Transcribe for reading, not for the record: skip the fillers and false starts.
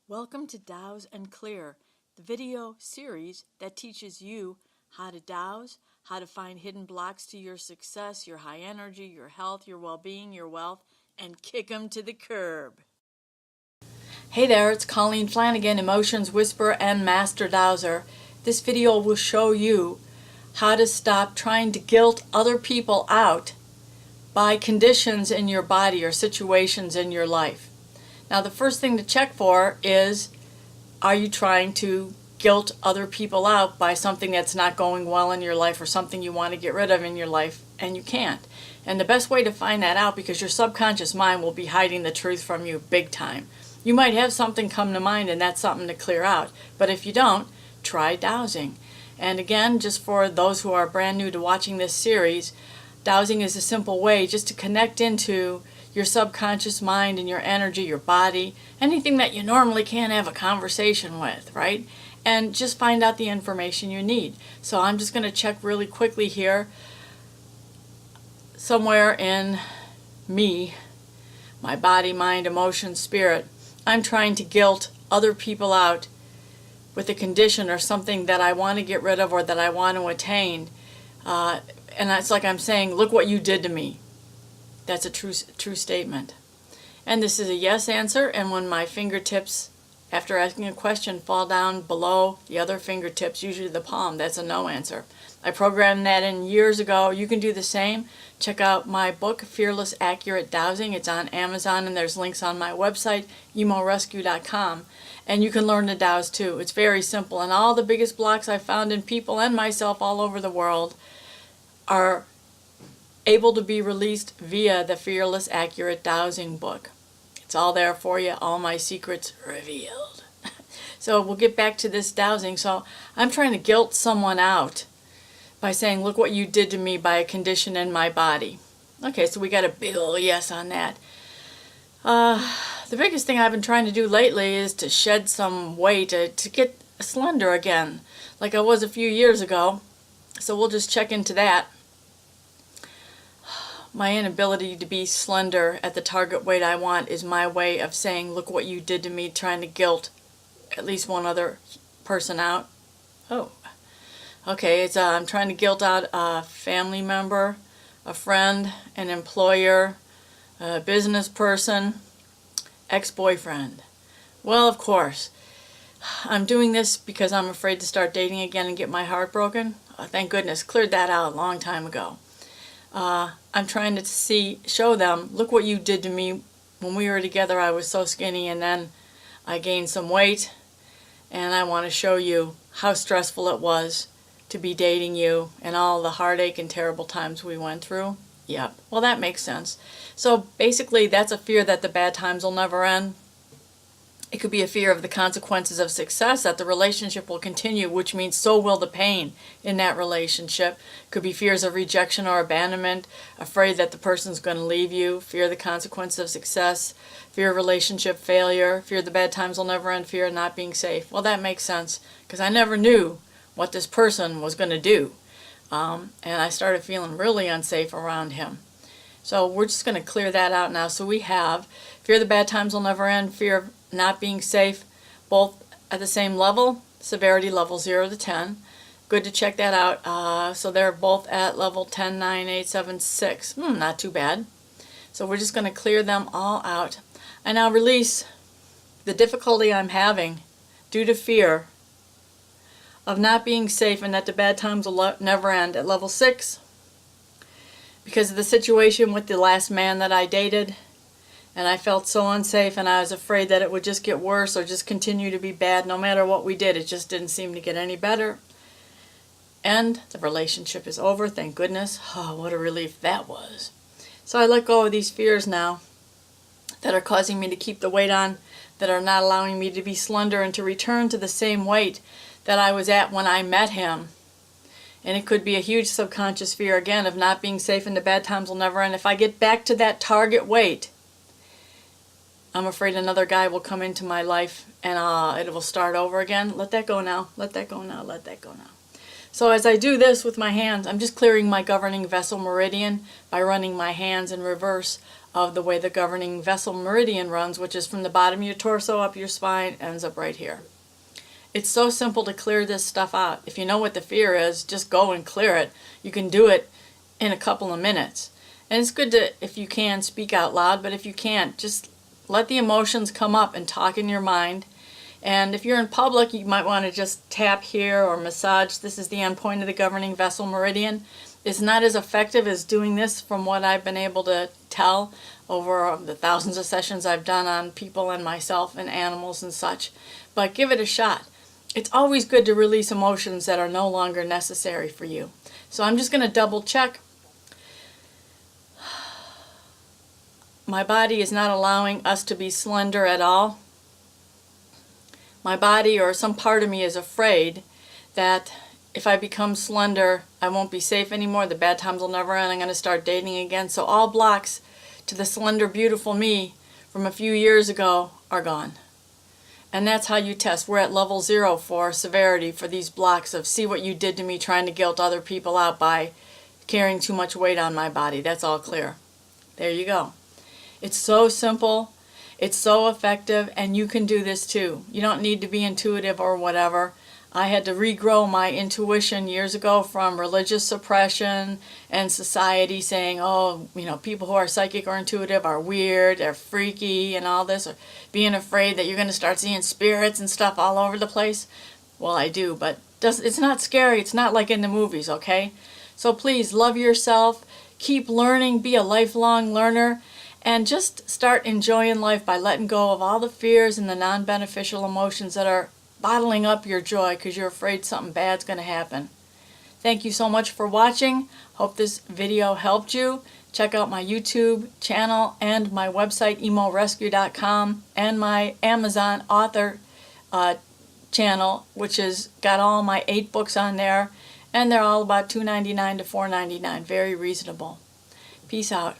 Welcome to Douse and Clear, the video series that teaches you how to douse, how to find hidden blocks to your success, your high energy, your health, your well-being, your wealth, and kick them to the curb. Hey there, it's Colleen Flanagan, Emotions Whisperer and Master Dowser. This video will show you how to stop trying to guilt other people out by conditions in your body or situations in your life. Now, the first thing to check for is, are you trying to guilt other people out by something that's not going well in your life or something you want to get rid of in your life and you can't? And the best way to find that out, because your subconscious mind will be hiding the truth from you big time. You might have something come to mind and that's something to clear out. But if you don't, try dowsing. And again, just for those who are brand new to watching this series, dowsing is a simple way just to connect into your subconscious mind and your energy, your body, anything that you normally can't have a conversation with, right? And just find out the information you need. So I'm just going to check really quickly here. Somewhere in me, my body, mind, emotion, spirit, I'm trying to guilt other people out with a condition or something that I want to get rid of or that I want to attain. And it's like I'm saying, look what you did to me. That's a true statement. And this is a yes answer, and when my fingertips, after asking a question, fall down below the other fingertips, usually the palm, that's a no answer. I programmed that in years ago. You can do the same. Check out my book, Fearless Accurate Dowsing. It's on Amazon, and there's links on my website, emorescue.com. And you can learn to douse too. It's very simple, and all the biggest blocks I found in people and myself all over the world are able to be released via the Fearless Accurate Dowsing book. It's all there for you, all my secrets revealed. So we'll get back to this dowsing. So I'm trying to guilt someone out by saying, look what you did to me by a condition in my body. Okay, so we got a big ol' yes on that. The biggest thing I've been trying to do lately is to shed some weight, to get slender again, like I was a few years ago. So we'll just check into that. My inability to be slender at the target weight I want is my way of saying, look what you did to me, trying to guilt at least one other person out. Oh, okay, it's I'm trying to guilt out a family member, a friend, an employer, a business person, ex-boyfriend. Well, of course, I'm doing this because I'm afraid to start dating again and get my heart broken. Thank goodness, cleared that out a long time ago. I'm trying to show them, look what you did to me when we were together. I was so skinny, and then I gained some weight, and I want to show you how stressful it was to be dating you and all the heartache and terrible times we went through. Yep, well, that makes sense. So basically, that's a fear that the bad times will never end. It could be a fear of the consequences of success, that the relationship will continue, which means so will the pain in that relationship. Could be fears of rejection or abandonment, afraid that the person's going to leave you, fear of the consequences of success, fear of relationship failure, fear the bad times will never end, fear of not being safe. Well, that makes sense, because I never knew what this person was going to do. And I started feeling really unsafe around him. So we're just going to clear that out now. So we have fear the bad times will never end, fear of not being safe, both at the same level, severity level 0 to 10. Good to check that out. So they're both at level 10, 9, 8, 7, 6. Not too bad. So we're just going to clear them all out. I now release the difficulty I'm having due to fear of not being safe and that the bad times will never end at level 6. Because of the situation with the last man that I dated, and I felt so unsafe, and I was afraid that it would just get worse or just continue to be bad no matter what we did. It just didn't seem to get any better. And the relationship is over, thank goodness. Oh, what a relief that was. So I let go of these fears now that are causing me to keep the weight on, that are not allowing me to be slender and to return to the same weight that I was at when I met him. And it could be a huge subconscious fear, again, of not being safe and the bad times will never end. If I get back to that target weight, I'm afraid another guy will come into my life and it will start over again. Let that go now. Let that go now. Let that go now. So as I do this with my hands, I'm just clearing my governing vessel meridian by running my hands in reverse of the way the governing vessel meridian runs, which is from the bottom of your torso up your spine, ends up right here. It's so simple to clear this stuff out. If you know what the fear is, just go and clear it. You can do it in a couple of minutes. And it's good to, if you can, speak out loud, but if you can't, just let the emotions come up and talk in your mind. And if you're in public, you might want to just tap here or massage. This is the end point of the governing vessel meridian. It's not as effective as doing this from what I've been able to tell over the thousands of sessions I've done on people and myself and animals and such. But give it a shot. It's always good to release emotions that are no longer necessary for you. So I'm just going to double check. My body is not allowing us to be slender at all. My body or some part of me is afraid that if I become slender, I won't be safe anymore. The bad times will never end. I'm going to start dating again. So all blocks to the slender, beautiful me from a few years ago are gone. And that's how you test. We're at level 0 for severity for these blocks of see what you did to me trying to guilt other people out by carrying too much weight on my body. That's all clear. There you go. It's so simple. It's so effective, and you can do this too. You don't need to be intuitive or whatever. I had to regrow my intuition years ago from religious suppression and society saying, oh, you know, people who are psychic or intuitive are weird, they're freaky and all this, or being afraid that you're going to start seeing spirits and stuff all over the place. Well, I do, but it's not scary. It's not like in the movies, okay? So please love yourself, keep learning, be a lifelong learner, and just start enjoying life by letting go of all the fears and the non-beneficial emotions that are bottling up your joy because you're afraid something bad's going to happen. Thank you so much for watching. Hope this video helped you. Check out my YouTube channel and my website, emorescue.com, and my Amazon author channel, which has got all my 8 books on there, and they're all about $2.99 to $4.99. Very reasonable. Peace out.